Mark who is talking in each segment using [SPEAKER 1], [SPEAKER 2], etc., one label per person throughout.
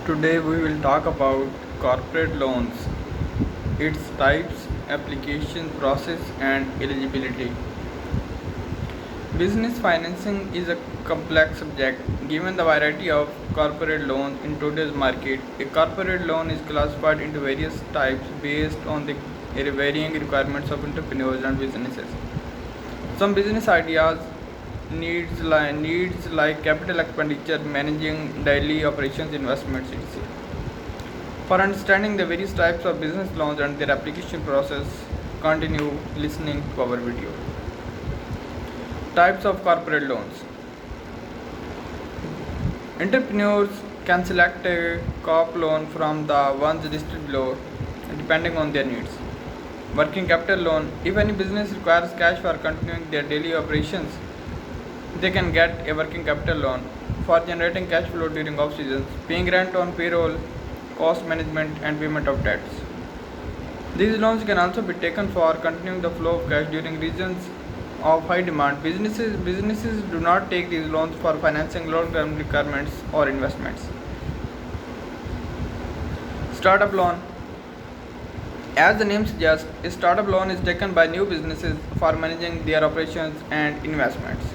[SPEAKER 1] Today we will talk about corporate loans, its types, application process and eligibility. Business financing is a complex subject. Given the variety of corporate loans in today's market, a corporate loan is classified into various types based on the varying requirements of entrepreneurs and businesses. Some business ideas needs like capital expenditure, managing daily operations, investments, etc. For understanding the various types of business loans and their application process, continue listening to our video. Types of corporate loans. Entrepreneurs can select a corp loan from the ones listed below depending on their needs. Working capital loan. If any business requires cash for continuing their daily operations, they can get a working capital loan for generating cash flow during off seasons, paying rent on payroll, cost management and payment of debts. These loans can also be taken for continuing the flow of cash during regions of high demand. Businesses do not take these loans for financing long-term requirements or investments. Startup loan. As the name suggests, a startup loan is taken by new businesses for managing their operations and investments.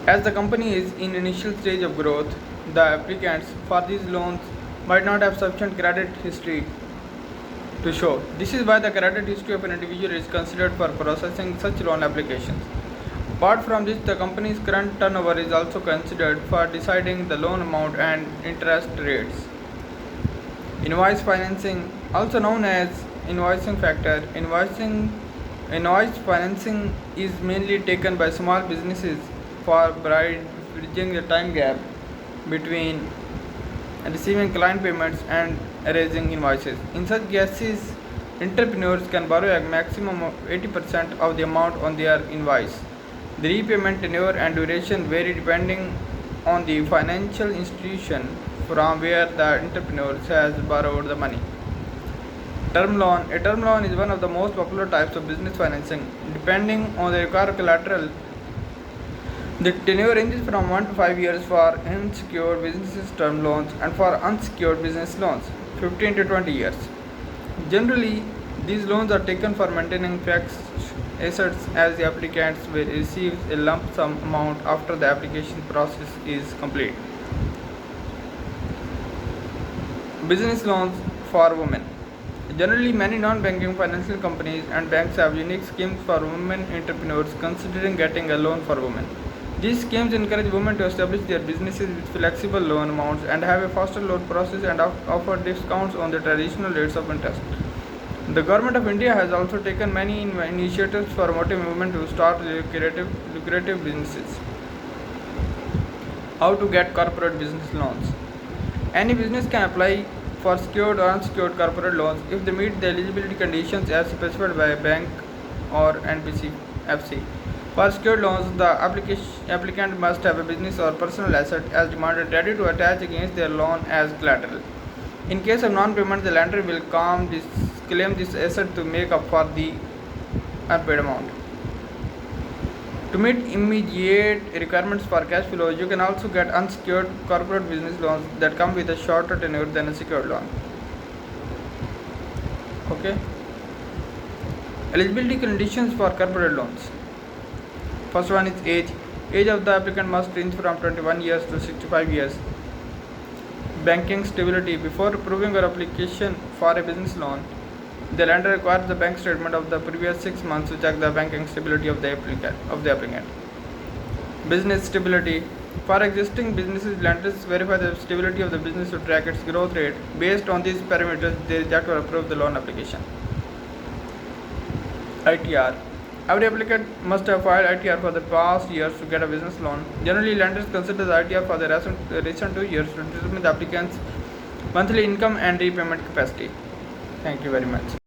[SPEAKER 1] As the company is in initial stage of growth, the applicants for these loans might not have sufficient credit history to show. This is why the credit history of an individual is considered for processing such loan applications. Apart from this, the company's current turnover is also considered for deciding the loan amount and interest rates. Invoice financing, also known as invoicing factor. Invoice financing is mainly taken by small businesses for bridging the time gap between receiving client payments and raising invoices. In such cases, entrepreneurs can borrow a maximum of 80% of the amount on their invoice. The repayment tenure and duration vary depending on the financial institution from where the entrepreneur has borrowed the money. Term loan. A term loan is one of the most popular types of business financing. Depending on the required collateral, the tenure ranges from 1 to 5 years for unsecured business term loans and for unsecured business loans, 15 to 20 years. Generally, these loans are taken for maintaining fixed assets as the applicant will receive a lump sum amount after the application process is complete. Business loans for women. Generally, many non-banking financial companies and banks have unique schemes for women entrepreneurs considering getting a loan for women. These schemes encourage women to establish their businesses with flexible loan amounts and have a faster loan process and offer discounts on the traditional rates of interest. The Government of India has also taken many initiatives for motivating women to start lucrative businesses. How to get corporate business loans. Any business can apply for secured or unsecured corporate loans if they meet the eligibility conditions as specified by a bank or NBFC. For secured loans, the applicant must have a business or personal asset as demanded ready to attach against their loan as collateral. In case of non-payment, the lender will claim this asset to make up for the unpaid amount. To meet immediate requirements for cash flow, you can also get unsecured corporate business loans that come with a shorter tenure than a secured loan. Okay. Eligibility conditions for corporate loans. First one is age. Age of the applicant must range from 21 years to 65 years. Banking stability. Before approving your application for a business loan, the lender requires the bank statement of the previous 6 months to check the banking stability of the applicant. Business stability. For existing businesses, lenders verify the stability of the business to track its growth rate. Based on these parameters, they reject or approve the loan application. ITR. Every applicant must have filed ITR for the past years to get a business loan. Generally, lenders consider the ITR for the recent 2 years to determine the applicant's monthly income and repayment capacity. Thank you very much.